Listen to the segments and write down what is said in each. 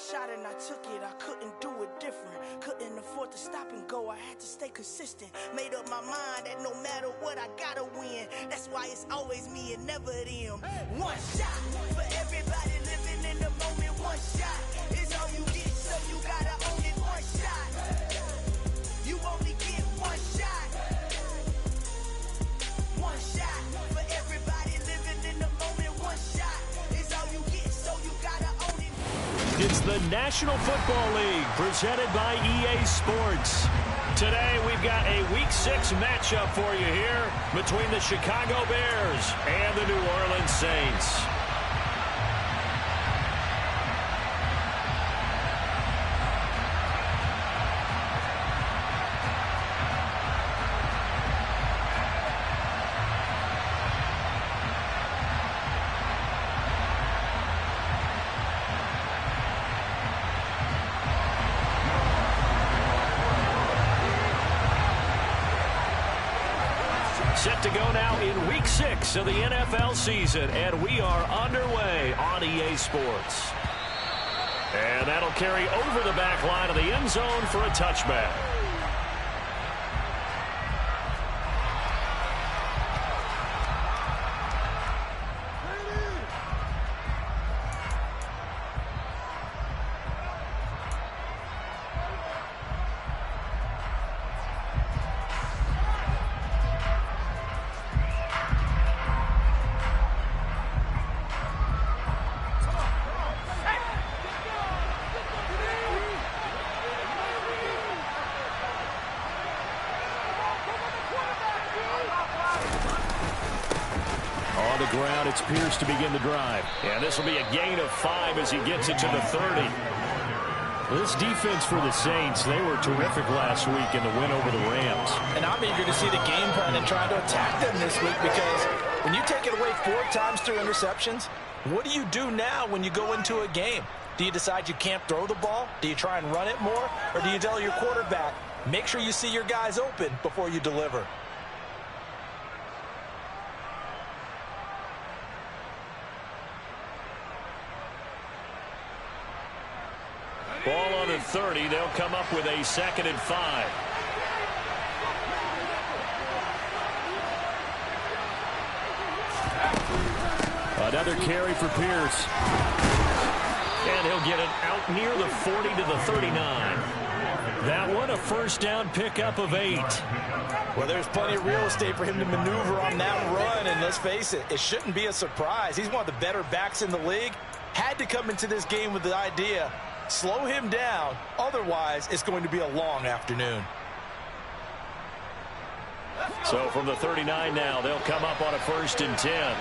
shot and I took it. I couldn't do it different. Couldn't afford to stop and go. I had to stay consistent. Made up my mind that no matter what, I gotta win. That's why it's always me and never them. One shot for everybody living in the moment. One shot is all you get, so you gotta own it. One shot. You only get one shot. One shot for everybody living in the moment. One shot is all you get, so you gotta own it. It's the National Football League presented by EA Sports. Today we've got a Week 6 matchup for you here between the Chicago Bears and the New Orleans Saints. Set to go now in Week 6 of the NFL season, and we are underway on EA Sports. And that'll carry over the back line of the end zone for a touchback. Ground, it's Pierce to begin the drive. And this will be a gain of 5 as he gets it to the 30. This defense for the Saints, they were terrific last week in the win over the Rams. And I'm eager to see the game plan and try to attack them this week, because when you take it away 4 times through interceptions, what do you do now when you go into a game? Do you decide you can't throw the ball? Do you try and run it more? Or do you tell your quarterback, make sure you see your guys open before you deliver? Ball on the 30. They'll come up with a 2nd and 5. Another carry for Pierce. And he'll get it out near the 40 to the 39. That one a first down pickup of 8. Well, there's plenty of real estate for him to maneuver on that run, and let's face it, it shouldn't be a surprise. He's one of the better backs in the league. Had to come into this game with the idea, slow him down, otherwise it's going to be a long afternoon. So from the 39 now, they'll come up on a 1st and 10.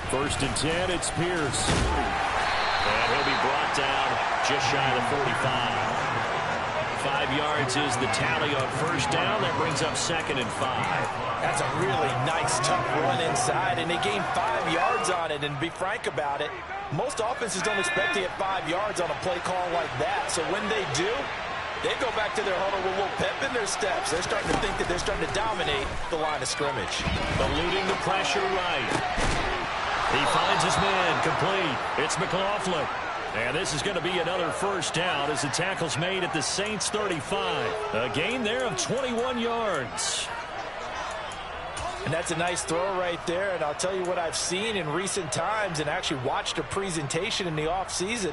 First and 10, it's Pierce. And he'll be brought down just shy of the 45. 5 yards is the tally on first down. That brings up 2nd and 5. That's a really nice, tough run inside, and they gained 5 yards on it. And to be frank about it, most offenses don't expect to get 5 yards on a play call like that. So when they do, they go back to their huddle with a little pep in their steps. They're starting to think that they're starting to dominate the line of scrimmage. Eluding the pressure right. He finds his man complete. It's McLaughlin. And this is going to be another first down as the tackle's made at the Saints 35. A gain there of 21 yards. And that's a nice throw right there. And I'll tell you what I've seen in recent times, and actually watched a presentation in the offseason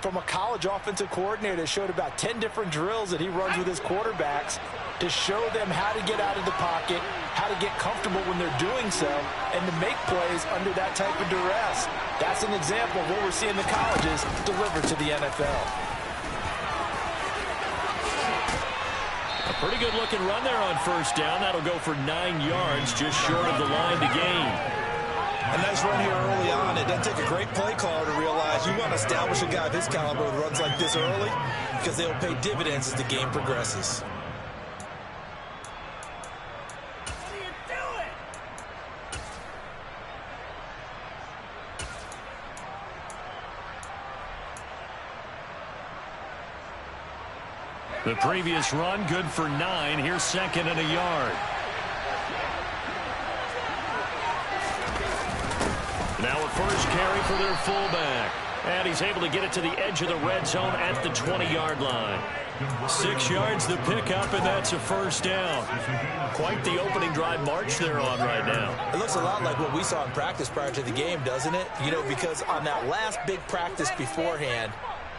from a college offensive coordinator that showed about 10 different drills that he runs with his quarterbacks to show them how to get out of the pocket, how to get comfortable when they're doing so, and to make plays under that type of duress. That's an example of what we're seeing the colleges deliver to the NFL. A pretty good-looking run there on first down. That'll go for 9 yards, just short of the line to gain. A nice run here early on. It doesn't take a great play caller to realize you want to establish a guy of his caliber with runs like this early, because they'll pay dividends as the game progresses. The previous run, good for 9. Here's 2nd and a yard. Now a first carry for their fullback. And he's able to get it to the edge of the red zone at the 20-yard line. 6 yards the pickup, and that's a first down. Quite the opening drive march they're on right now. It looks a lot like what we saw in practice prior to the game, doesn't it? You know, because on that last big practice beforehand,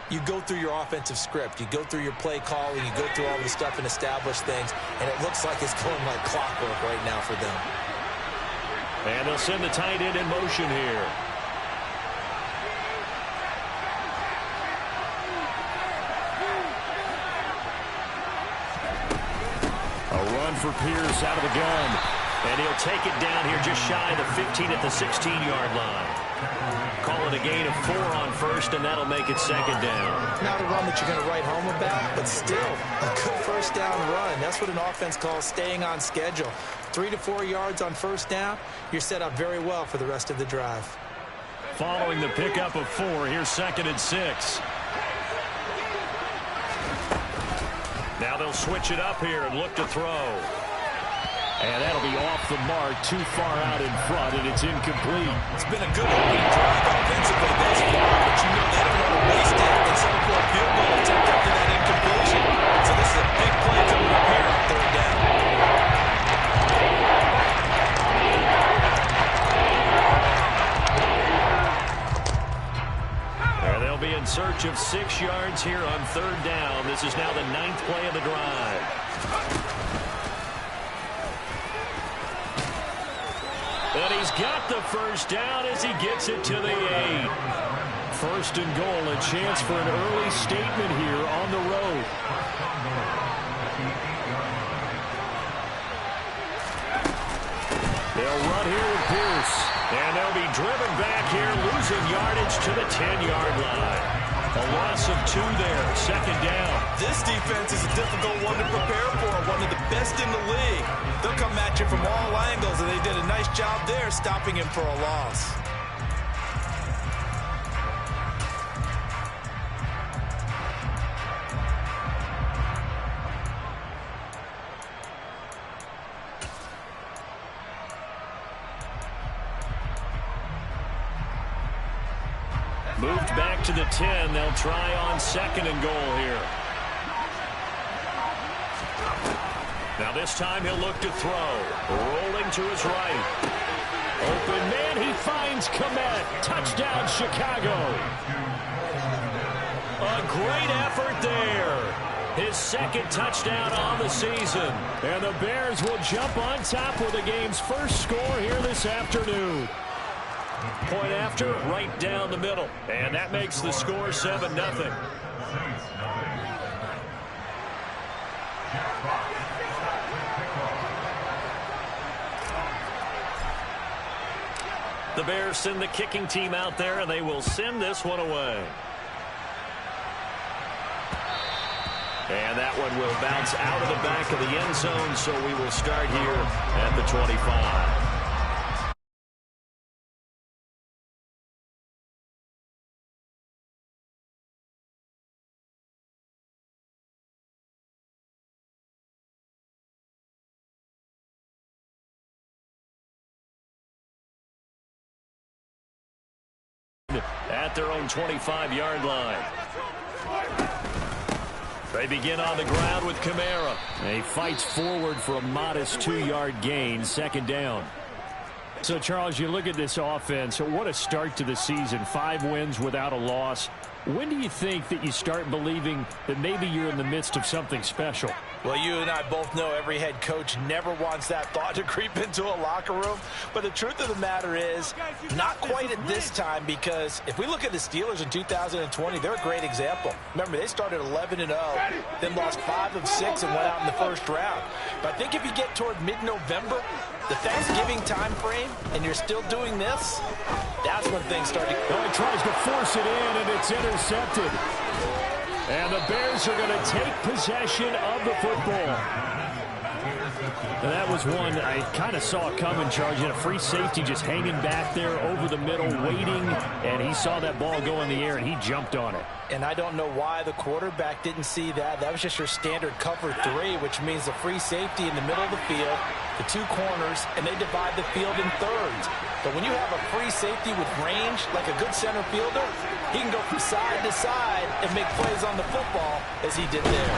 you go through your offensive script. You go through your play calling. You go through all the stuff and establish things. And it looks like it's going like clockwork right now for them. And they'll send the tight end in motion here. A run for Pierce out of the gun. And he'll take it down here just shy of the 15 at the 16-yard line. Call it a gain of 4 on first, and that'll make it second down. Not a run that you're going to write home about, but still a good first down run. That's what an offense calls staying on schedule. 3 to 4 yards on first down, you're set up very well for the rest of the drive. Following the pickup of 4, here's 2nd and 6. Now they'll switch it up here and look to throw. And that'll be off the mark, too far out in front, and it's incomplete. It's been a good opening drive offensively thus far, but you know they don't want to waste it and settle for a field goal attempt after that incompletion. So this is a big play coming up here on 3rd down. And they'll be in search of 6 yards here on 3rd down. This is now the 9th play of the drive. And he's got the first down as he gets it to the 8. 1st and goal, a chance for an early statement here on the road. They'll run here with Pierce. And they'll be driven back here, losing yardage to the 10-yard line. A loss of 2 there, 2nd down. This defense is a difficult one to prepare for, one of the best in the league. They'll come at you from all angles, and they did a nice job there stopping him for a loss. Moved back to the 10. They'll try on 2nd and goal here. Now this time he'll look to throw. Rolling to his right. Open man, he finds Komet. Touchdown, Chicago. A great effort there. His 2nd touchdown on the season. And the Bears will jump on top with the game's first score here this afternoon. Point after, right down the middle. And that makes the score 7-0. The Bears send the kicking team out there, and they will send this one away. And that one will bounce out of the back of the end zone, so we will start here at the 25. At their own 25-yard line. They begin on the ground with Kamara. He fights forward for a modest 2-yard gain, 2nd down. So, Charles, you look at this offense, what a start to the season. 5 wins without a loss. When do you think that you start believing that maybe you're in the midst of something special? Well, you and I both know every head coach never wants that thought to creep into a locker room. But the truth of the matter is, not quite at this time, because if we look at the Steelers in 2020, they're a great example. Remember, they started 11-0, then lost 5 of 6 and went out in the first round. But I think if you get toward mid-November, the Thanksgiving time frame, and you're still doing this, that's when things start to... He tries to force it in, and it's intercepted. And the Bears are going to take possession of the football. And that was one I kind of saw coming, Charge. A free safety just hanging back there over the middle, waiting, and he saw that ball go in the air, and he jumped on it. And I don't know why the quarterback didn't see that. That was just your standard cover 3, which means the free safety in the middle of the field, the 2 corners, and they divide the field in thirds. But when you have a free safety with range, like a good center fielder, he can go from side to side and make plays on the football as he did there.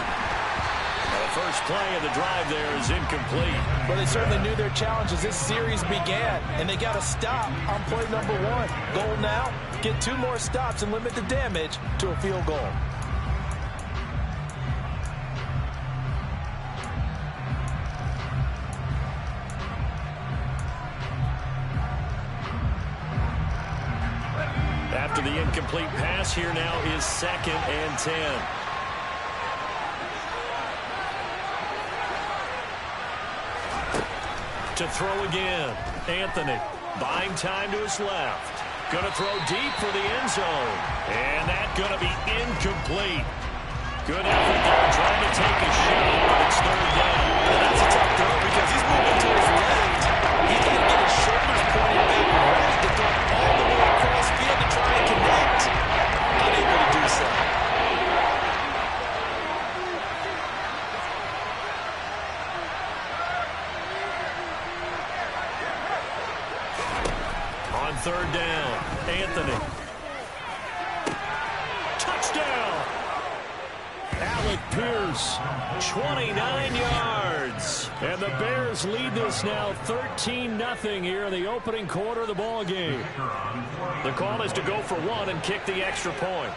The first play of the drive there is incomplete. But they certainly knew their challenge as this series began, and they got to stop on play number 1. Goal now, get 2 more stops and limit the damage to a field goal. After the incomplete pass, here now is 2nd and 10. To throw again. Anthony buying time to his left. Going to throw deep for the end zone. And that's going to be incomplete. Good effort there, trying to take a shot, but it's 3rd down. And that's a tough throw because he's moving to his left. He's got to get his shoulders pointed back right to throw all the way across field to try and connect. Unable to do so. On 3rd down, Anthony. Touchdown! Alec Pierce, 29 yards. And the Bears lead this now 13-0 here in the opening quarter of the ball game. The call is to go for 1 and kick the extra point.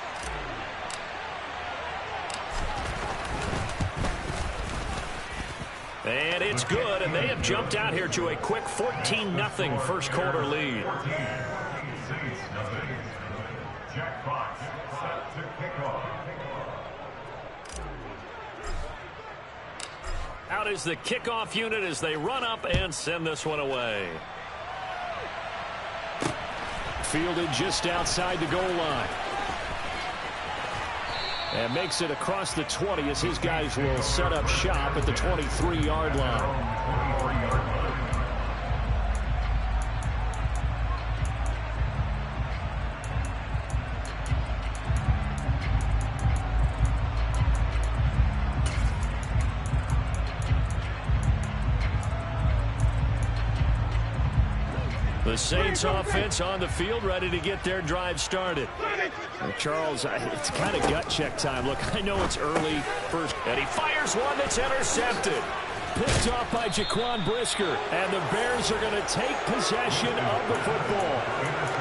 And it's good, and they have jumped out here to a quick 14-0 first quarter lead. Out is the kickoff unit as they run up and send this one away. Fielded just outside the goal line. And makes it across the 20 as his guys will set up shop at the 23-yard line. The Saints offense on the field, ready to get their drive started. Well, Charles, it's kind of gut check time. Look, I know it's early first, and he fires one that's intercepted. Picked off by Jaquan Brisker, and the Bears are going to take possession of the football.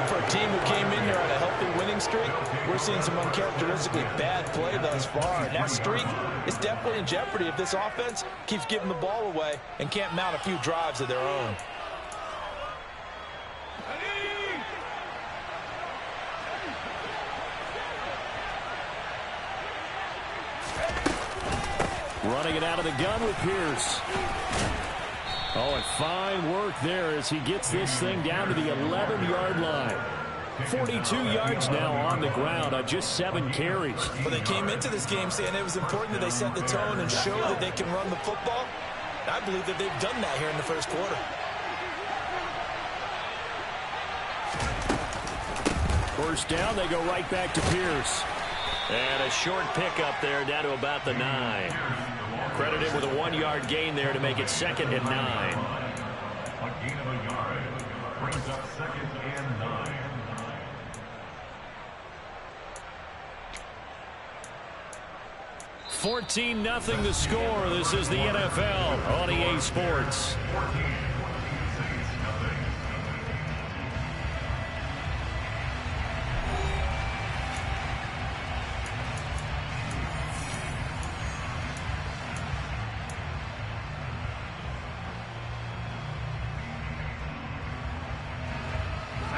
For a team who came in here on a healthy winning streak, we're seeing some uncharacteristically bad play thus far, and that streak is definitely in jeopardy if this offense keeps giving the ball away and can't mount a few drives of their own. Running it out of the gun with Pierce. Oh, and fine work there as he gets this thing down to the 11-yard line. 42 yards now on the ground on just 7 carries. Well, they came into this game saying it was important that they set the tone and show that they can run the football. I believe that they've done that here in the first quarter. First down, they go right back to Pierce. And a short pickup there down to about the 9. Credited with a 1-yard gain there to make it 2nd and 9. A gain of a yard brings up 2nd and 9. $14-0 the score. This is the NFL on EA Sports.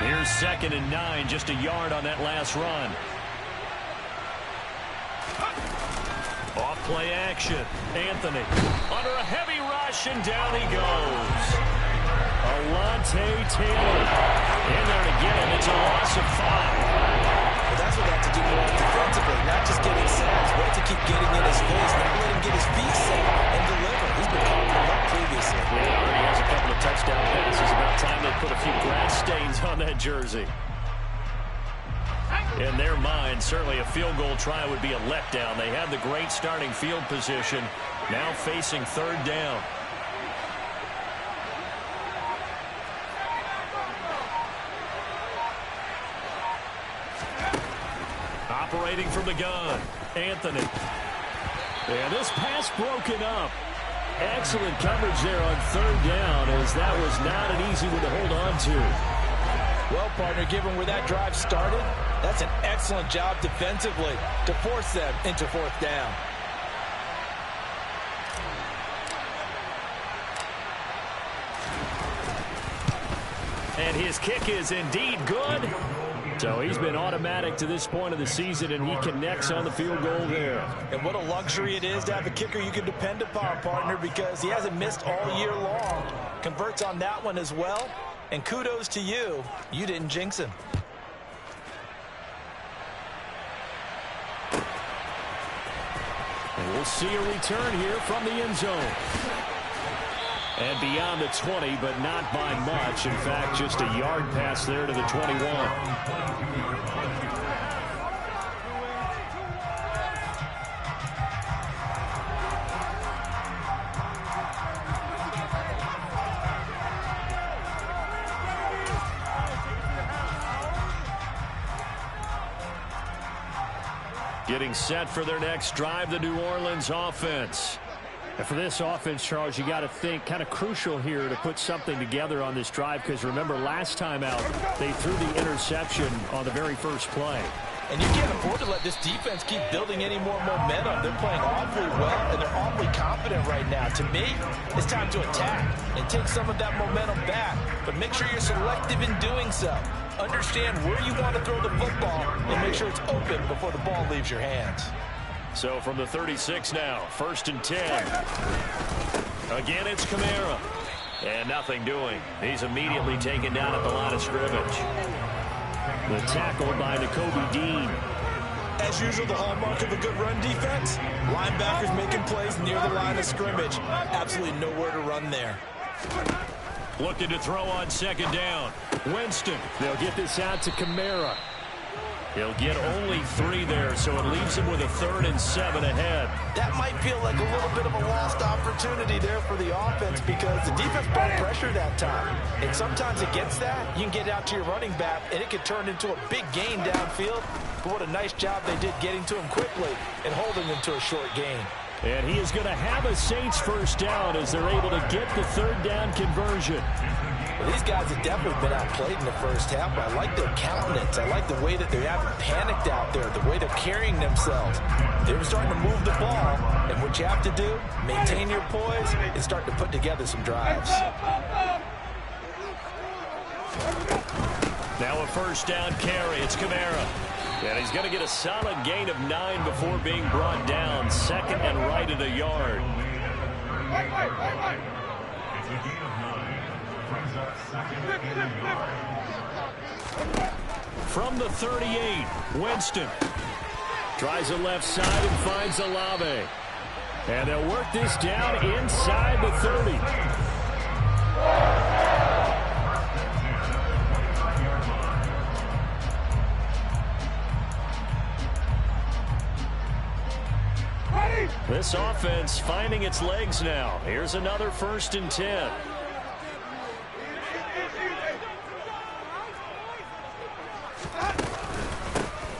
Here's 2nd and 9, just a yard on that last run. Off play action. Anthony under a heavy rush, and down he goes. Alontae Taylor in there to get him. It's a loss of 5. But that's what they have to do more defensively, not just getting sacks, but to keep getting in his face, not let him get his feet set and deliver. He's been covering him up previously. jersey. In their mind, certainly a field goal try would be a letdown. They had the great starting field position, now facing third down. Operating from the gun, Anthony. And this pass broken up. Excellent coverage there on third down, as that was not an easy one to hold on to. Well, partner, given where that drive started, that's an excellent job defensively to force them into fourth down. And his kick is indeed good. So he's been automatic to this point of the season, and he connects on the field goal there. And what a luxury it is to have a kicker you can depend upon, partner, because he hasn't missed all year long. Converts on that one as well. And kudos to you. You didn't jinx him. And we'll see a return here from the end zone. And beyond the 20, but not by much. In fact, just a yard pass there to the 21. Getting set for their next drive, the New Orleans offense. And for this offense, Charles, you got to think kind of crucial here to put something together on this drive, because remember last time out they threw the interception on the very first play. And you can't afford to let this defense keep building any more momentum. They're playing awfully well, and they're awfully confident right now. To me, it's time to attack and take some of that momentum back. But make sure you're selective in doing so. Understand where you want to throw the football and make sure it's open before the ball leaves your hands. So from the 36 now, 1st and 10. Again, it's Kamara. And nothing doing. He's immediately taken down at the line of scrimmage. The tackle by Nakobe Dean. As usual, the hallmark of a good run defense, linebackers making plays near the line of scrimmage. Absolutely nowhere to run there. Looking to throw on 2nd down. Winston. They'll get this out to Kamara. He'll get only 3 there, so it leaves him with a 3rd and 7 ahead. That might feel like a little bit of a lost opportunity there for the offense, because the defense brought pressure that time. And sometimes against that, you can get out to your running back, and it could turn into a big gain downfield. But what a nice job they did getting to him quickly and holding him to a short gain. And he is going to have a Saints 1st down as they're able to get the 3rd down conversion. Well, these guys have definitely been outplayed in the first half, but I like their countenance. I like the way that they haven't panicked out there, the way they're carrying themselves. They're starting to move the ball, and what you have to do, maintain your poise and start to put together some drives. Now a 1st down carry. It's Kamara. And he's going to get a solid gain of 9 before being brought down. 2nd and right at a yard. It's a gain of 9. Brings up 2nd and a yard. From the 38, Winston. Tries the left side and finds Olave. And they'll work this down inside the 30. This offense finding its legs now. Here's another 1st and 10.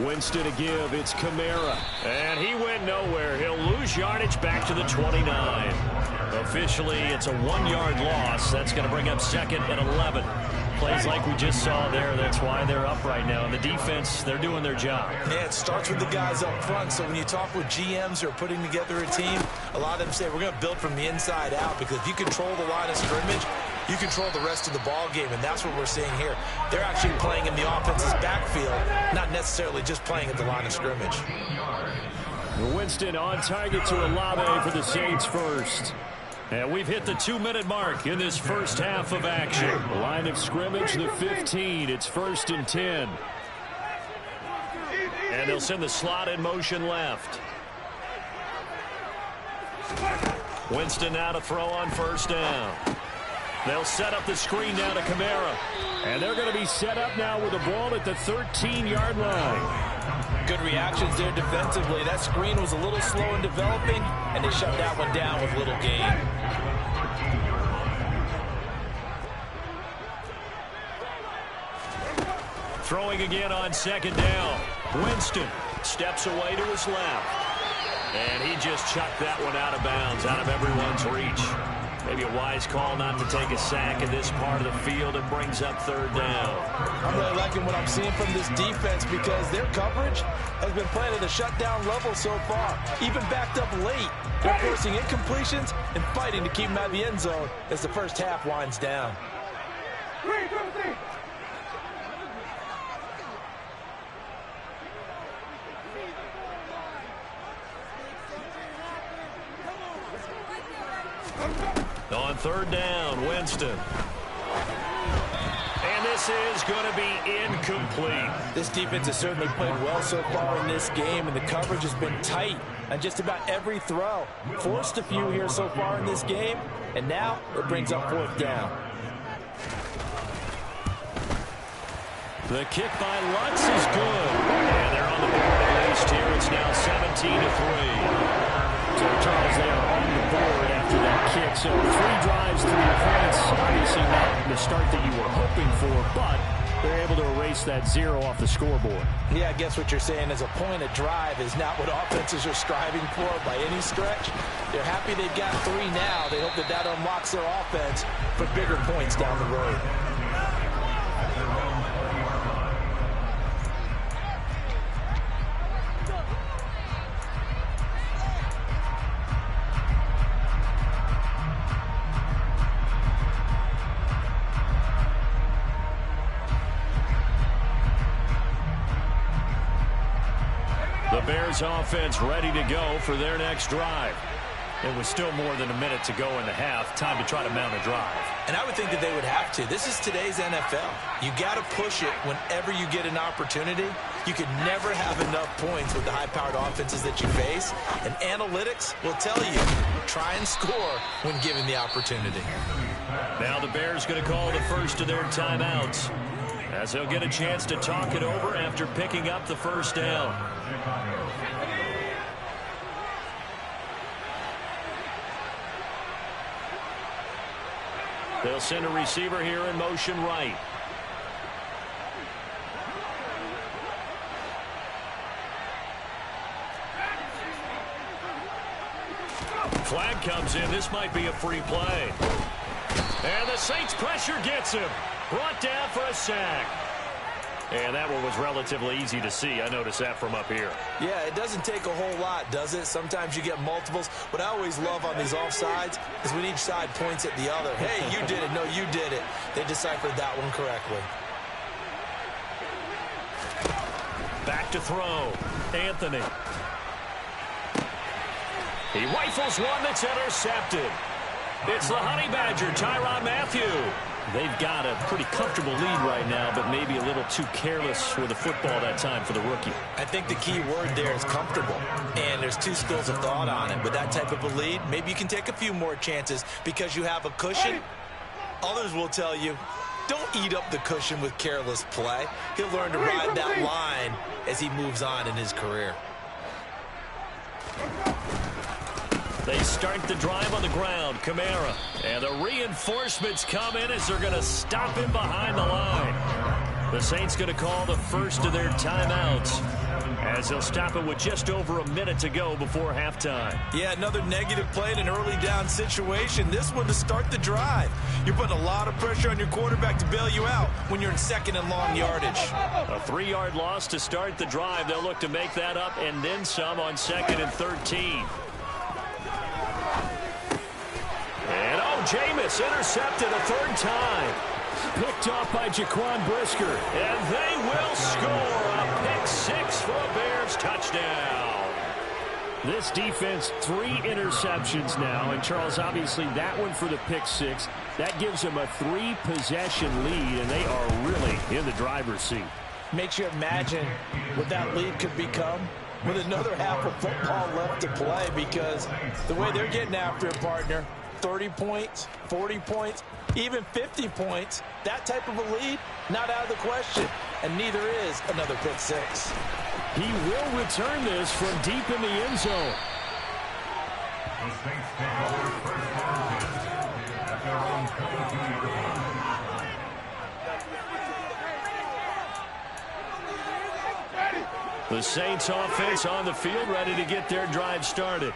Winston to give. It's Kamara. And he went nowhere. He'll lose yardage back to the 29. Officially, it's a 1-yard loss. That's going to bring up 2nd and 11. Plays like we just saw there. That's why they're up right now. And the defense, they're doing their job. Yeah, it starts with the guys up front. So when you talk with GMs who are putting together a team, a lot of them say we're going to build from the inside out, because if you control the line of scrimmage, you control the rest of the ball game, and that's what we're seeing here. They're actually playing in the offense's backfield, not necessarily just playing at the line of scrimmage. Winston on target to Olave for the Saints 1st. And we've hit the 2-minute mark in this first half of action. Line of scrimmage, the 15. It's 1st and 10. And they'll send the slot in motion left. Winston now to throw on 1st down. They'll set up the screen now to Kamara. And they're going to be set up now with the ball at the 13-yard line. Good reactions there defensively. That screen was a little slow in developing, and they shut that one down with little gain. Throwing again on second down. Winston steps away to his left. And he just chucked that one out of bounds, out of everyone's reach. Maybe a wise call not to take a sack in this part of the field. It brings up third down. I'm really liking what I'm seeing from this defense because their coverage has been playing at a shutdown level so far. Even backed up late. They're forcing incompletions and fighting to keep them out of the end zone as the first half winds down. On third down, Winston. And this is going to be incomplete. This defense has certainly played well so far in this game, and the coverage has been tight on just about every throw. Forced a few here so far in this game, and now it brings up fourth down. The kick by Lutz is good. And they're on the board at least here. It's now 17-3. So, Charles, they are on the board after that kick. So 3 drives, 3 points. Obviously not the start that you were hoping for, but they're able to erase that 0 off the scoreboard. Yeah, I guess what you're saying is a point of drive is not what offenses are striving for by any stretch. They're happy they've got 3 now. They hope that that unlocks their offense for bigger points down the road. The Bears offense ready to go for their next drive. It was still more than a minute to go in the half. Time to try to mount a drive. And I would think that they would have to. This is today's NFL. You got to push it whenever you get an opportunity. You could never have enough points with the high-powered offenses that you face. And analytics will tell you, try and score when given the opportunity. Now the Bears going to call the first of their timeouts, as they'll get a chance to talk it over after picking up the first down. They'll send a receiver here in motion right. Flag comes in. This might be a free play. And the Saints pressure gets him. Brought down for a sack. And that one was relatively easy to see. I noticed that from up here. Yeah, it doesn't take a whole lot, does it? Sometimes you get multiples. What I always love on these offsides is when each side points at the other. Hey, you did it. No, you did it. They deciphered that one correctly. Back to throw. Anthony. He rifles one that's intercepted. It's the Honey Badger, Tyrann Mathieu. They've got a pretty comfortable lead right now, but maybe a little too careless with the football that time for the rookie. I think the key word there is comfortable, and there's 2 schools of thought on it. With that type of a lead, maybe you can take a few more chances because you have a cushion. Others will tell you, don't eat up the cushion with careless play. He'll learn to ride that line as he moves on in his career. They start the drive on the ground. Kamara. And the reinforcements come in as they're going to stop him behind the line. The Saints going to call the first of their timeouts, as they'll stop it with just over a minute to go before halftime. Yeah, another negative play in an early down situation. This one to start the drive. You're putting a lot of pressure on your quarterback to bail you out when you're in second and long yardage. A 3-yard loss to start the drive. They'll look to make that up and then some on 2nd and 13. And Jameis intercepted a 3rd time. Picked off by Jaquan Brisker. And they will score a pick 6 for a Bears touchdown. This defense, 3 interceptions now. And, Charles, obviously that one for the pick 6. That gives them a 3-possession lead, and they are really in the driver's seat. Makes you imagine what that lead could become with another half of football left to play, because the way they're getting after it, partner, 30 points, 40 points, even 50 points. That type of a lead, not out of the question. And neither is another pick six. He will return this from deep in the end zone. The Saints take over first down at their own 23. The Saints offense on the field, ready to get their drive started.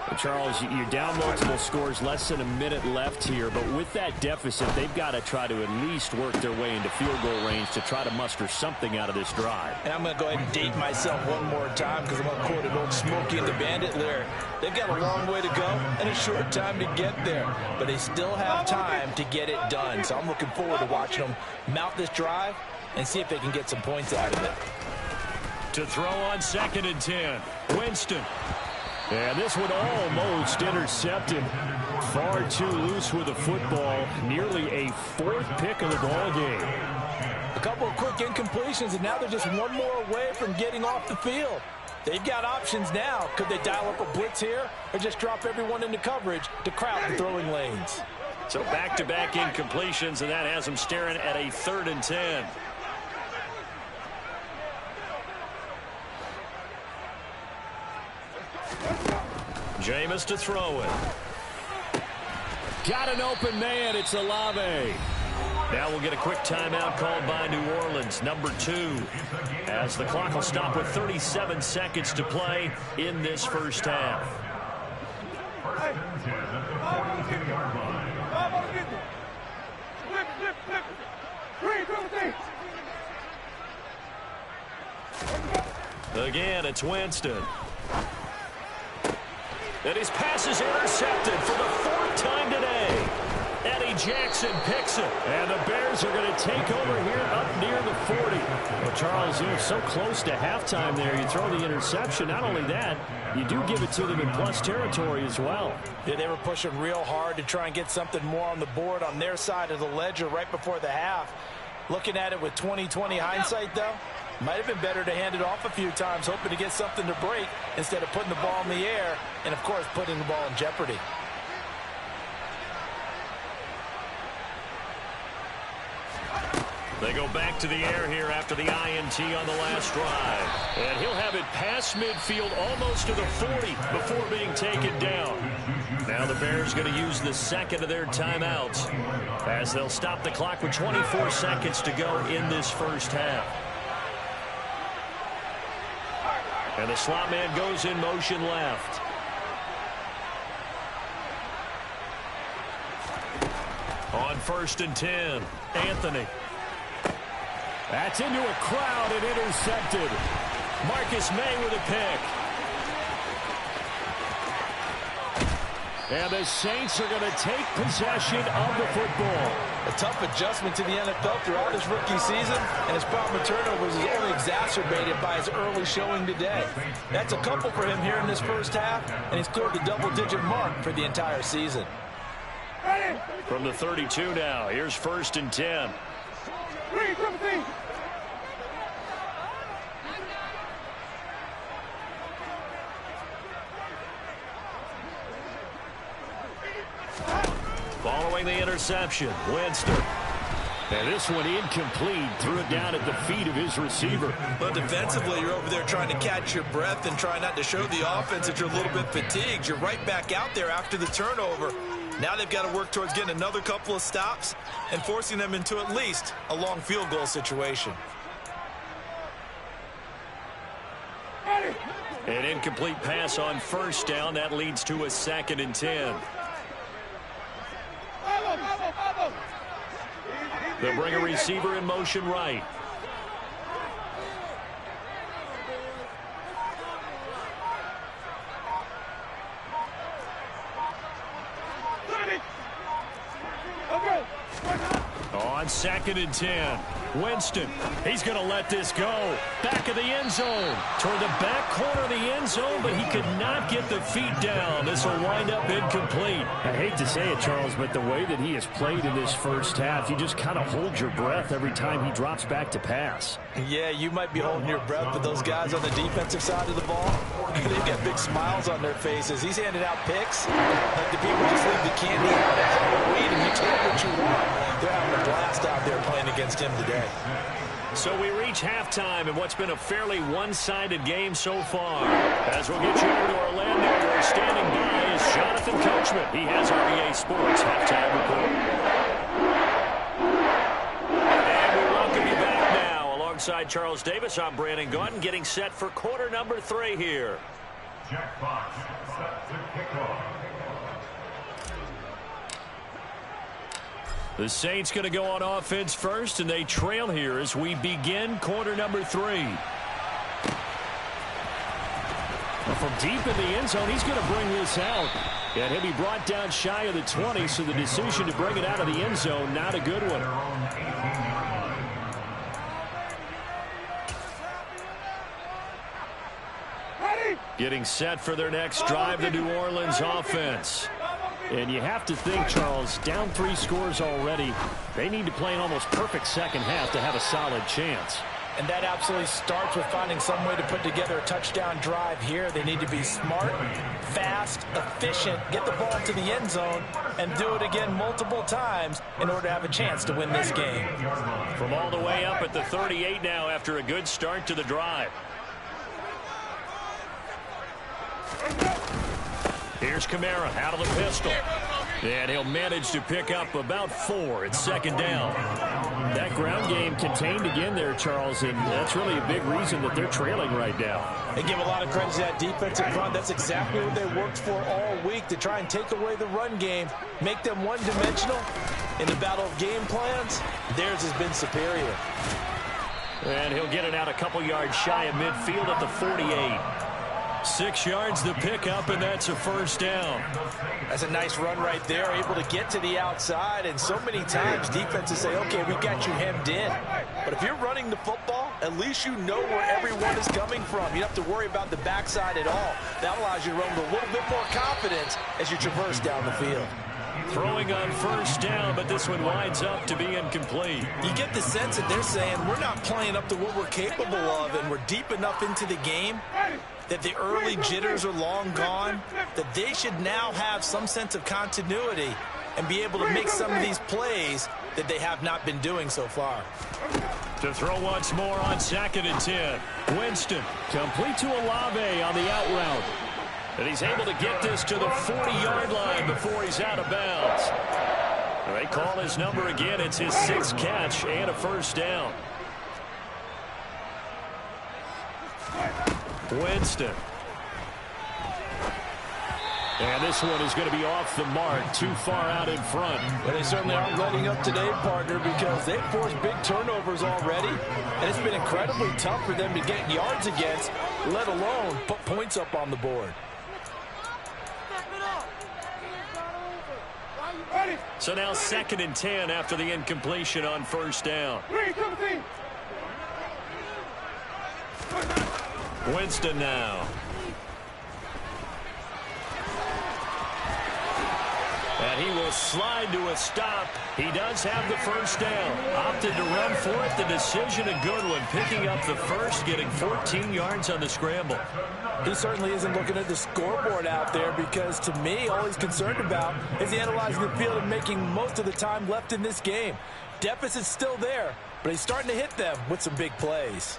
And Charles, you're down multiple scores, less than a minute left here. But with that deficit, they've got to try to at least work their way into field goal range to try to muster something out of this drive. And I'm going to go ahead and date myself one more time because I'm going to quote an old Smokey and the Bandit lyric. They've got a long way to go and a short time to get there. But they still have time to get it done. So I'm looking forward to watching them mount this drive and see if they can get some points out of it. To throw on 2nd and 10. Winston. And this one almost intercepted. Far too loose with the football. Nearly a 4th pick of the ball game. A couple of quick incompletions, and now they're just one more away from getting off the field. They've got options now. Could they dial up a blitz here or just drop everyone into coverage to crowd the throwing lanes? So back-to-back incompletions, and that has them staring at a 3rd and 10. Jameis to throw it. Got an open man. It's Olave. Now we'll get a quick timeout called by New Orleans, number 2, as the clock will stop with 37 seconds to play in this first half. First and 10 at the 42-yard line. Again, it's Winston. And his pass is intercepted for the 4th time today. Eddie Jackson picks it. And the Bears are going to take over here up near the 40. Well, Charles, you're so close to halftime there. You throw the interception. Not only that, you do give it to them in plus territory as well. Yeah, they were pushing real hard to try and get something more on the board on their side of the ledger right before the half. Looking at it with 20/20 hindsight, though, might have been better to hand it off a few times, hoping to get something to break instead of putting the ball in the air and, of course, putting the ball in jeopardy. They go back to the air here after the INT on the last drive. And he'll have it past midfield almost to the 40 before being taken down. Now the Bears going to use the 2nd of their timeouts as they'll stop the clock with 24 seconds to go in this first half. And the slot man goes in motion left. On 1st and 10, Anthony. That's into a crowd and intercepted. Marcus May with a pick. And the Saints are going to take possession of the football. A tough adjustment to the NFL throughout his rookie season, and his problem with turnovers is only exacerbated by his early showing today. That's a couple for him here in this first half, and he's cleared the double-digit mark for the entire season. From the 32 now, here's 1st and 10. Following the interception, Winston. And this one incomplete. Threw it down at the feet of his receiver. But defensively, you're over there trying to catch your breath and try not to show the offense that you're a little bit fatigued. You're right back out there after the turnover. Now they've got to work towards getting another couple of stops and forcing them into at least a long field goal situation. An incomplete pass on 1st down. That leads to a 2nd and 10. They'll bring a receiver in motion right. On 2nd and 10, Winston. He's going to let this go. Back of the end zone. Toward the back corner of the end zone, but he could not get the feet down. This will wind up incomplete. I hate to say it, Charles, but the way that he has played in this first half, you just kind of hold your breath every time he drops back to pass. Yeah, you might be holding your breath, but those guys on the defensive side of the ball, they've got big smiles on their faces. He's handing out picks like the people just leave the candy out at Halloween, and you take what you want. They're having a blast out there playing against him today. So we reach halftime in what's been a fairly one-sided game so far. As we'll get you over to Orlando, where standing by is Jonathan Coachman. He has REA Sports halftime report. And we welcome you back now. Alongside Charles Davis, I'm Brandon Gaudin, getting set for quarter number 3 here. Jack Fox set to kick off. The Saints going to go on offense first, and they trail here as we begin quarter number 3. From deep in the end zone, he's going to bring this out. And he'll be brought down shy of the 20, so the decision to bring it out of the end zone, not a good one. Getting set for their next drive, the New Orleans offense. And you have to think, Charles, down 3 scores already. They need to play an almost perfect second half to have a solid chance. And that absolutely starts with finding some way to put together a touchdown drive here. They need to be smart, fast, efficient, get the ball to the end zone, and do it again multiple times in order to have a chance to win this game. From all the way up at the 38 now after a good start to the drive. Here's Kamara out of the pistol. And he'll manage to pick up about 4 at second down. That ground game contained again there, Charles, and that's really a big reason that they're trailing right now. They give a lot of credit to that defensive front. That's exactly what they worked for all week, to try and take away the run game, make them one-dimensional. In the battle of game plans, theirs has been superior. And he'll get it out a couple yards shy of midfield at the 48. 6 yards the pickup, and that's a first down. That's a nice run right there, able to get to the outside, and so many times defenses say, okay, we got you hemmed in. But if you're running the football, at least you know where everyone is coming from. You don't have to worry about the backside at all. That allows you to run with a little bit more confidence as you traverse down the field. Throwing on first down, but this one winds up to be incomplete. You get the sense that they're saying we're not playing up to what we're capable of, and we're deep enough into the game that the early jitters are long gone, that they should now have some sense of continuity and be able to make some of these plays that they have not been doing so far. To throw once more on 2nd and 10. Winston complete to Olave on the out route. And he's able to get this to the 40-yard line before he's out of bounds. They call his number again. It's his 6th catch and a first down. Winston. And this one is going to be off the mark, too far out in front. Well, they certainly aren't letting up today, partner, because they've forced big turnovers already, and it's been incredibly tough for them to get yards against, let alone put points up on the board. So now 2nd and 10 after the incompletion on first down. Winston now. And he will slide to a stop. He does have the first down. Opted to run for it. The decision a good one. Picking up the first, getting 14 yards on the scramble. He certainly isn't looking at the scoreboard out there, because to me, all he's concerned about is analyzing the field and making most of the time left in this game. Deficit's still there, but he's starting to hit them with some big plays.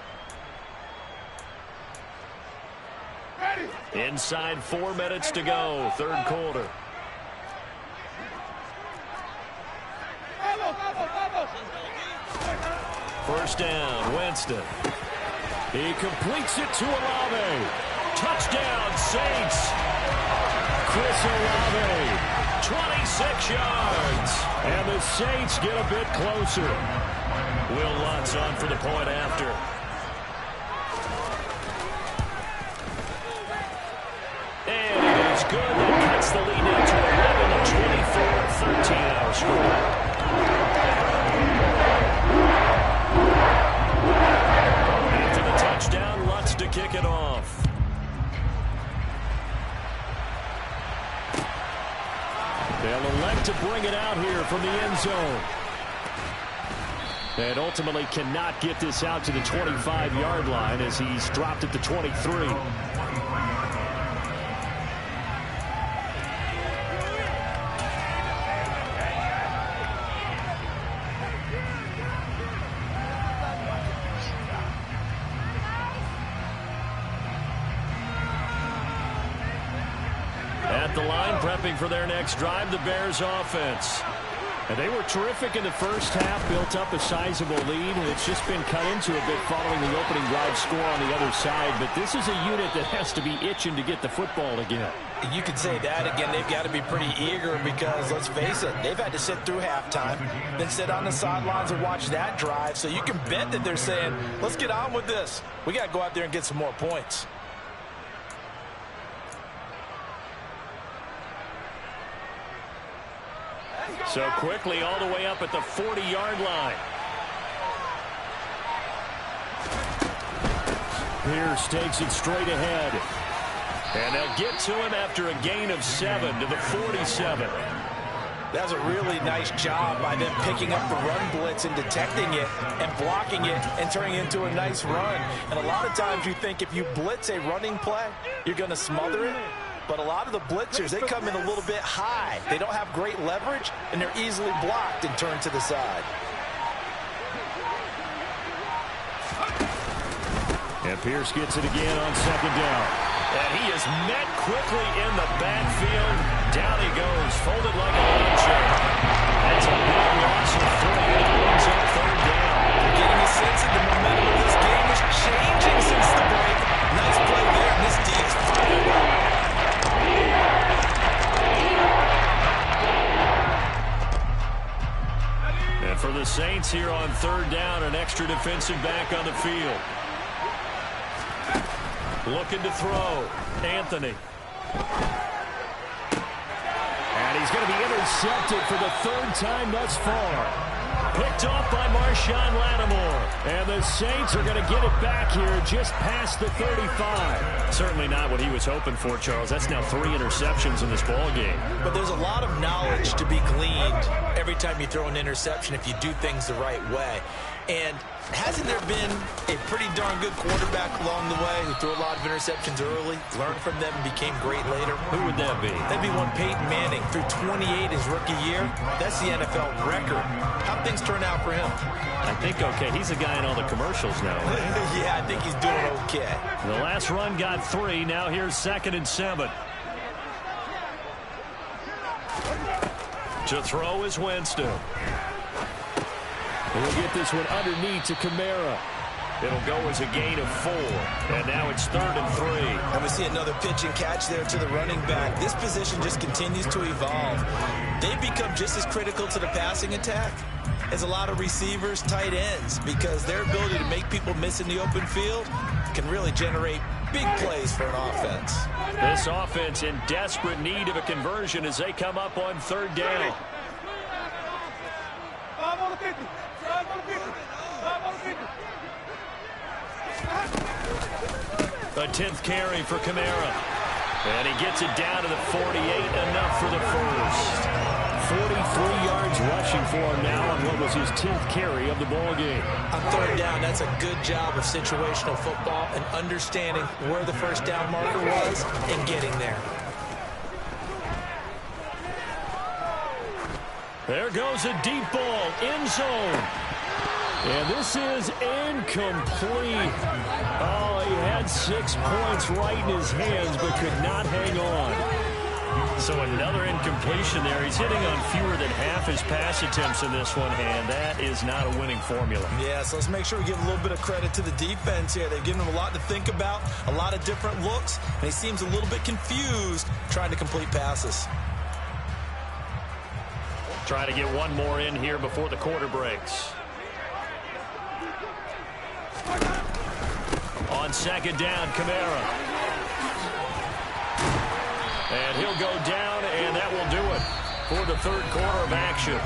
Inside 4 minutes to go, 3rd quarter. First down, Winston. He completes it to Olave. Touchdown, Saints. Chris Olave, 26 yards. And the Saints get a bit closer. Will Lutz on for the point after. And it is good. That cuts the lead now to 11, a 24-13 score. After the touchdown, Lutz to kick it off. They'll elect to bring it out here from the end zone. And ultimately cannot get this out to the 25-yard line as he's dropped at the 23. prepping for their next drive, the Bears offense. And they were terrific in the first half, built up a sizable lead, and it's just been cut into a bit following the opening drive score on the other side. But this is a unit that has to be itching to get the football again. You could say that again. They've got to be pretty eager because, let's face it, they've had to sit through halftime, then sit on the sidelines and watch that drive. So you can bet that they're saying, let's get on with this. We got to go out there and get some more points. So quickly all the way up at the 40-yard line. Pierce takes it straight ahead. And they'll get to him after a gain of 7 to the 47. That's a really nice job by them picking up the run blitz and detecting it and blocking it and turning it into a nice run. And a lot of times you think if you blitz a running play, you're going to smother it. But a lot of the blitzers, they come in a little bit high. They don't have great leverage, and they're easily blocked and turned to the side. And Pierce gets it again on second down. And he is met quickly in the backfield. Down he goes, folded like a lawn chair. That's a big loss of 3. It brings up third down. You're getting a sense that the momentum of this game is changing since the break. Nice play there, and this D is fired up. And for the Saints here on third down, an extra defensive back on the field. Looking to throw. Anthony. And he's going to be intercepted for the third time thus far. Picked off by Marshawn Lattimore. And the Saints are going to get it back here just past the 35. Certainly not what he was hoping for, Charles. That's now 3 interceptions in this ball game. But there's a lot of knowledge to be gleaned every time you throw an interception if you do things the right way. And hasn't there been a pretty darn good quarterback along the way who threw a lot of interceptions early, learned from them, and became great later? Who would that be? That'd be one Peyton Manning. Threw 28 his rookie year. That's the NFL record. How'd things turn out for him? I think okay. He's a guy in all the commercials now, right? Yeah, I think he's doing okay. The last run got 3. Now here's 2nd and 7. To throw is Winston. He'll get this one underneath to Kamara. It'll go as a gain of 4. And now it's 3rd and 3. And we see another pitch and catch there to the running back. This position just continues to evolve. They've become just as critical to the passing attack as a lot of receivers, tight ends, because their ability to make people miss in the open field can really generate big plays for an offense. This offense in desperate need of a conversion as they come up on 3rd down. A 10th carry for Kamara. And he gets it down to the 48, enough for the first. 43 yards rushing for him now on what was his 10th carry of the ball game. On 3rd down, that's a good job of situational football and understanding where the first down marker was and getting there. There goes a deep ball, end zone. And this is incomplete. Oh, he had 6 points right in his hands, but could not hang on. So another incompletion there. He's hitting on fewer than half his pass attempts in this one, and that is not a winning formula. Yeah, so let's make sure we give a little bit of credit to the defense here. They've given him a lot to think about, a lot of different looks, and he seems a little bit confused trying to complete passes. Trying to get one more in here before the quarter breaks. On 2nd down, Kamara. And he'll go down, and that will do it for the 3rd quarter of action.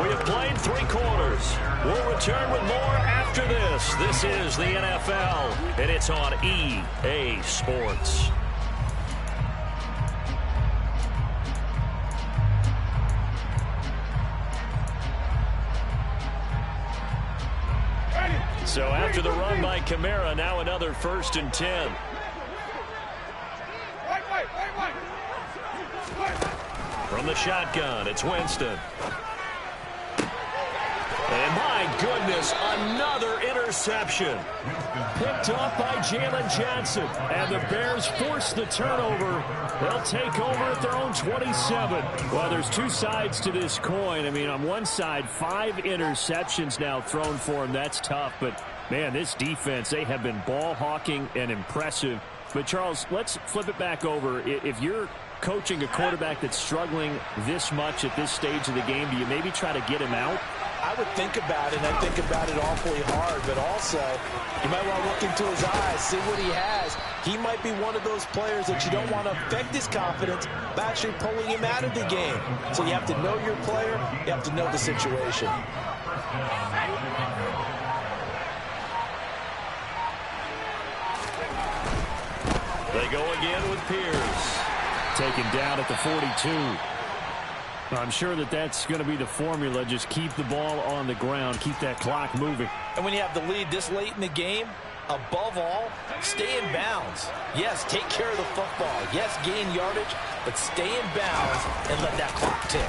We have played 3 quarters. We'll return with more after this. This is the NFL, and it's on EA Sports. So after the run by Kamara, now another 1st and 10. From the shotgun, it's Winston. And my goodness, another interception. Picked up by Jalen Johnson. And the Bears force the turnover. They'll take over at their own 27. Well, there's two sides to this coin. I mean, on one side, 5 interceptions now thrown for him. That's tough. But, man, this defense, they have been ball hawking and impressive. But, Charles, let's flip it back over. If you're coaching a quarterback that's struggling this much at this stage of the game, do you maybe try to get him out? I would think about it, and I think about it awfully hard, but also you might want to look into his eyes, see what he has. He might be one of those players that you don't want to affect his confidence by actually pulling him out of the game. So you have to know your player, you have to know the situation. They go again with Pierce. Taken down at the 42. I'm sure that's going to be the formula. Just keep the ball on the ground. Keep that clock moving. And when you have the lead this late in the game, above all, stay in bounds. Yes, take care of the football. Yes, gain yardage, but stay in bounds and let that clock tick.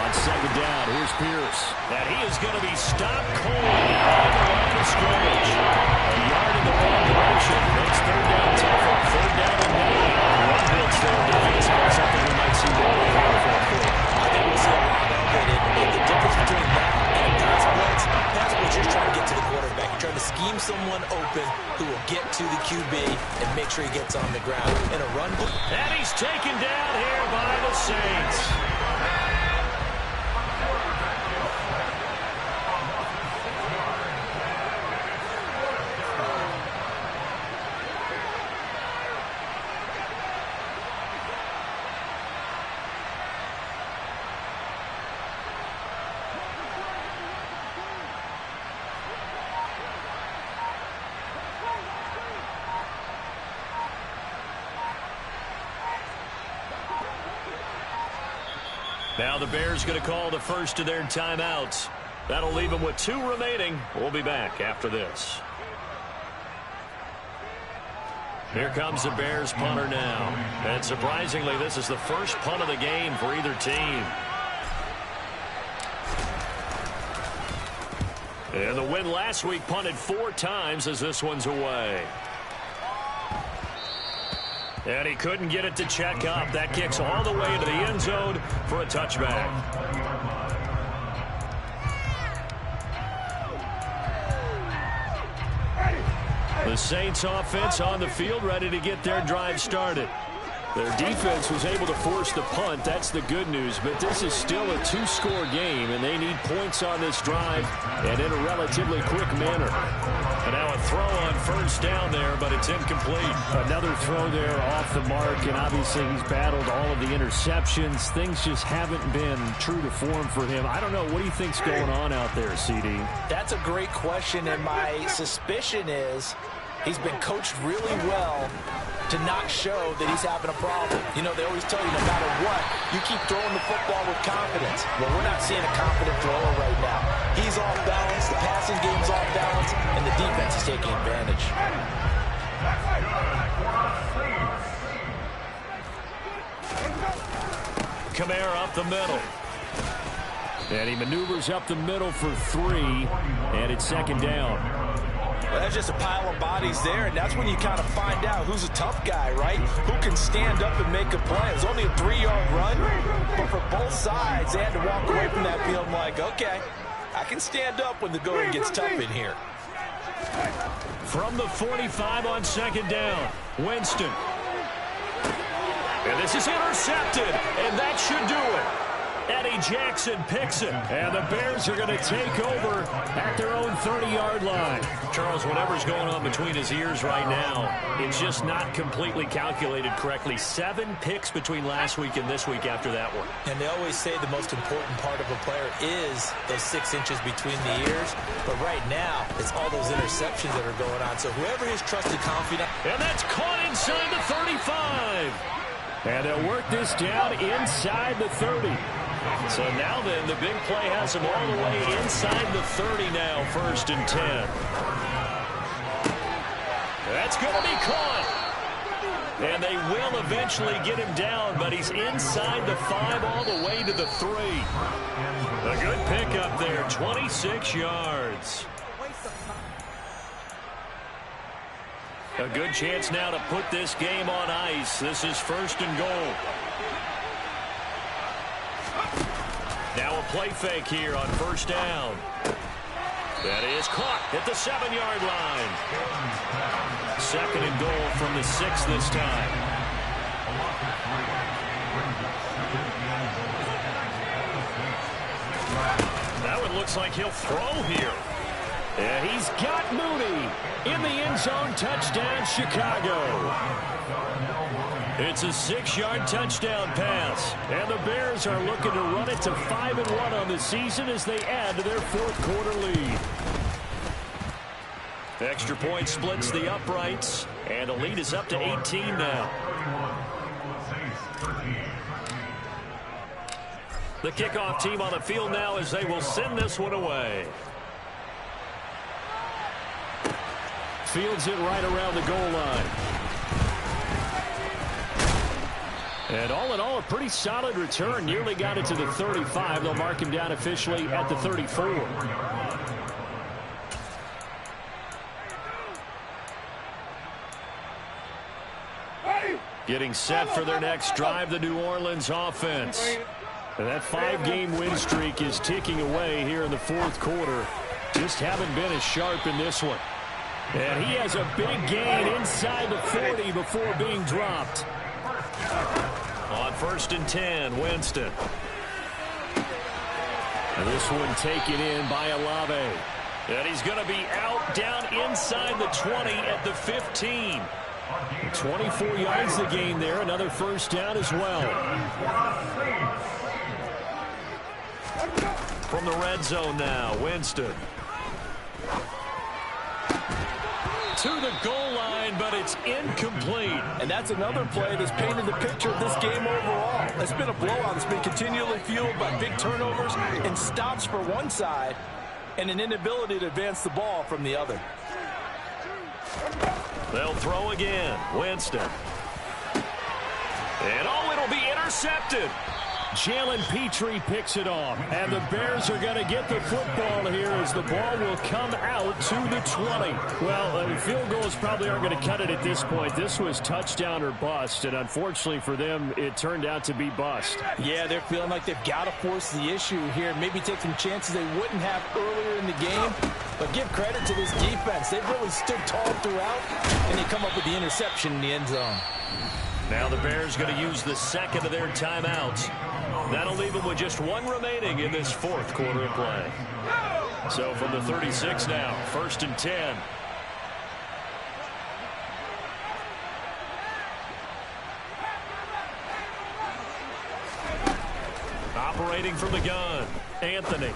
On second down, here's Pierce. And he is going to be stopped cold behind the line of scrimmage. A yard in the wrong direction. Makes third down tougher. Third down and 9. One blitz there defensively. Something we might see more of here for a quarter. I think we'll see a lot of it. And the difference between that and a pass blitz you're just trying to get to the quarterback. You're trying to scheme someone open who will get to the QB and make sure he gets on the ground. In a run blitz. And he's taken down here by the Saints. Now the Bears going to call the first of their timeouts. That'll leave them with 2 remaining. We'll be back after this. Here comes the Bears punter now. And surprisingly, this is the first punt of the game for either team. And the win last week punted 4 times as this one's away. And he couldn't get it to check up. That kicks all the way into the end zone for a touchback. The Saints offense on the field, ready to get their drive started. Their defense was able to force the punt. That's the good news. But this is still a 2-score game, and they need points on this drive and in a relatively quick manner. And now a throw on first down there, but it's incomplete. Another throw there off the mark, and obviously he's battled all of the interceptions. Things just haven't been true to form for him. I don't know. What do you think's going on out there, CD? That's a great question, and my suspicion is he's been coached really well to not show that he's having a problem. You know, they always tell you no matter what, you keep throwing the football with confidence. Well, we're not seeing a confident thrower right now. He's off balance, the passing game's off balance, and the defense is taking advantage. Kamara up the middle. And he maneuvers up the middle for 3, and it's second down. Well, that's just a pile of bodies there, and that's when you kind of find out who's a tough guy, right? Who can stand up and make a play. It was only a 3-yard run, but for both sides, they had to walk away from that field like, okay, I can stand up when the going gets tough in here. From the 45 on second down, Winston. And this is intercepted, and that should do it. Eddie Jackson picks it, and the Bears are going to take over at their own 30-yard line. Charles, whatever's going on between his ears right now, it's just not completely calculated correctly. 7 picks between last week and this week after that one. And they always say the most important part of a player is those 6 inches between the ears. But right now, it's all those interceptions that are going on. So whoever his trusted confidant. And that's caught inside the 35. And they'll work this down inside the 30. So now then, the big play has him all the way inside the 30 now, 1st and 10. That's going to be caught. And they will eventually get him down, but he's inside the 5 all the way to the 3. A good pickup there, 26 yards. A good chance now to put this game on ice. This is 1st and goal. Now a play fake here on 1st down. That is caught at the 7-yard line. 2nd and goal from the 6 this time. That one looks like he'll throw here. Yeah, he's got Mooney in the end zone. Touchdown, Chicago. It's a 6-yard touchdown pass. And the Bears are looking to run it to 5-1 on the season as they add to their 4th quarter lead. Extra point splits the uprights. And the lead is up to 18 now. The kickoff team on the field now as they will send this one away. Fields it right around the goal line. And all in all, a pretty solid return. Nearly got it to the 35. They'll mark him down officially at the 34. Getting set for their next drive, the New Orleans offense. And that 5-game win streak is ticking away here in the 4th quarter. Just haven't been as sharp in this one. And he has a big gain inside the 40 before being dropped. On 1st and 10, Winston. And this one taken in by Olave. And he's going to be out down inside the 20 at the 15. 24 yards the gain there. Another 1st down as well. From the red zone now, Winston. To the goal line, but it's incomplete. And that's another play that's painted the picture of this game overall. It's been a blowout. It's been continually fueled by big turnovers and stops for one side and an inability to advance the ball from the other. They'll throw again. Winston. And oh, it'll be intercepted. Jalen Petrie picks it off. And the Bears are going to get the football here as the ball will come out to the 20. Well, field goals probably aren't going to cut it at this point. This was touchdown or bust, and unfortunately for them, it turned out to be bust. Yeah, they're feeling like they've got to force the issue here. Maybe take some chances they wouldn't have earlier in the game. But give credit to this defense. They've really stood tall throughout, and they come up with the interception in the end zone. Now the Bears going to use the 2nd of their timeouts. That'll leave them with just 1 remaining in this 4th quarter of play. So from the 36 now, 1st and 10. Operating from the gun, Anthony.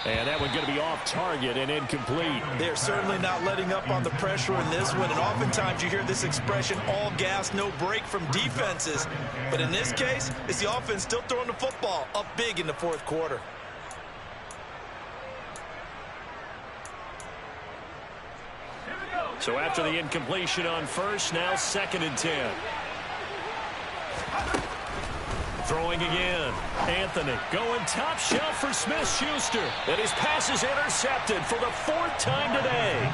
And that one going to be off target and incomplete. They're certainly not letting up on the pressure in this one. And oftentimes you hear this expression, all gas, no break from defenses. But in this case, it's the offense still throwing the football up big in the 4th quarter. So after the incompletion on 1st, now 2nd and 10. Throwing again. Anthony going top shelf for Smith-Schuster. And his pass is intercepted for the 4th time today.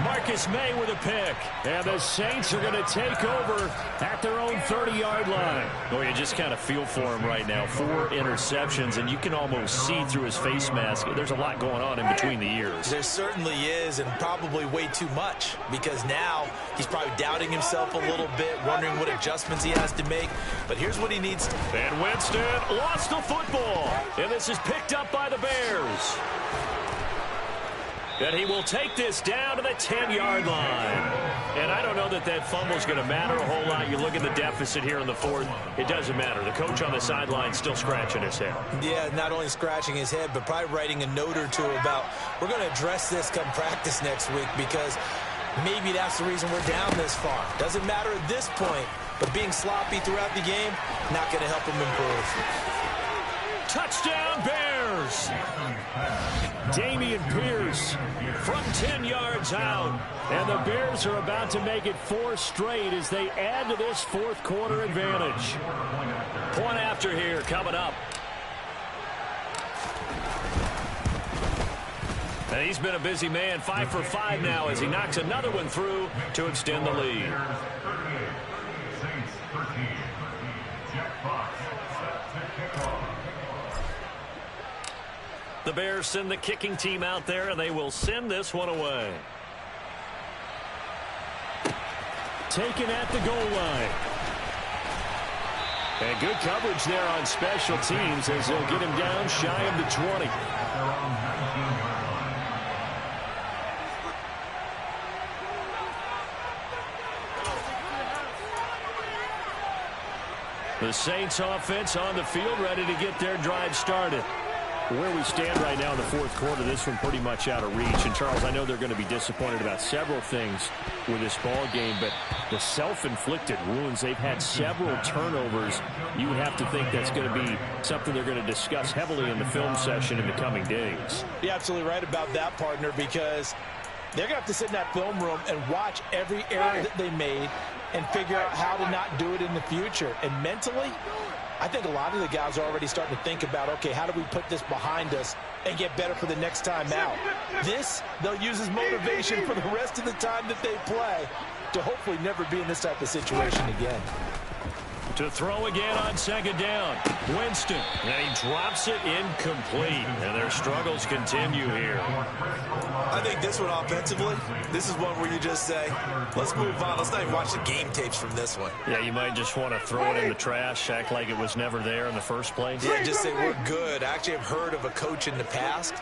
Marcus May with a pick. And the Saints are going to take over at their own 30-yard line. Oh, you just kind of feel for him right now. 4 interceptions, and you can almost see through his face mask. There's a lot going on in between the ears. There certainly is, and probably way too much, because now he's probably doubting himself a little bit, wondering what adjustments he has to make. But here's what he needs to. And Winston lost the football. And this is picked up by the Bears. And he will take this down to the 10-yard line. And I don't know that that fumble is going to matter a whole lot. You look at the deficit here in the 4th. It doesn't matter. The coach on the sideline still scratching his head. Yeah, not only scratching his head, but probably writing a note or two about, we're going to address this come practice next week, because maybe that's the reason we're down this far. Doesn't matter at this point, but being sloppy throughout the game, not going to help him improve. Touchdown, Bears! Dameon Pierce from 10 yards out. And the Bears are about to make it 4 straight as they add to this fourth quarter advantage. Point after here coming up. And he's been a busy man, 5 for 5 now as he knocks another one through to extend the lead. The Bears send the kicking team out there, and they will send this one away. Taken at the goal line. And good coverage there on special teams as they'll get him down shy of the 20. The Saints offense on the field, ready to get their drive started. Where we stand right now in the fourth quarter, this one pretty much out of reach. And, Charles, I know they're going to be disappointed about several things with this ball game, but the self-inflicted wounds, they've had several turnovers. You would have to think that's going to be something they're going to discuss heavily in the film session in the coming days. You're absolutely right about that, partner, because they're going to have to sit in that film room and watch every error that they made and figure out how to not do it in the future. And mentally, I think a lot of the guys are already starting to think about, okay, how do we put this behind us and get better for the next time out? This, they'll use as motivation for the rest of the time that they play to hopefully never be in this type of situation again. To throw again on second down. Winston, and he drops it incomplete. And their struggles continue here. I think this one offensively, this is one where you just say, let's move on. Let's not even watch the game tapes from this one. Yeah, you might just want to throw it in the trash, act like it was never there in the first place. Yeah, just say we're good. I actually have heard of a coach in the past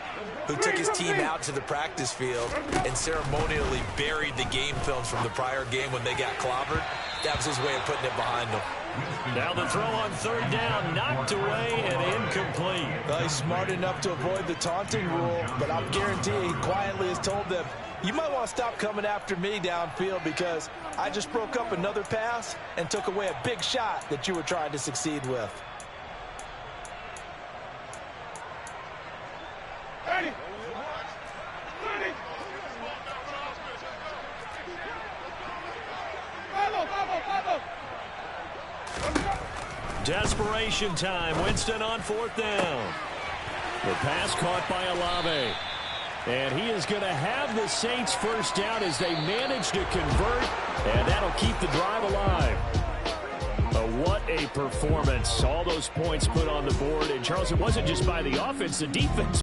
who took his team out to the practice field and ceremonially buried the game films from the prior game when they got clobbered. That was his way of putting it behind them. Now the throw on third down, knocked away and incomplete. Well, he's smart enough to avoid the taunting rule, but I'm guaranteeing he quietly has told them, you might want to stop coming after me downfield because I just broke up another pass and took away a big shot that you were trying to succeed with. Desperation time. Winston on fourth down. The pass caught by Olave. And he is going to have the Saints first down as they manage to convert. And that'll keep the drive alive. What a performance. All those points put on the board. And, Charles, it wasn't just by the offense. The defense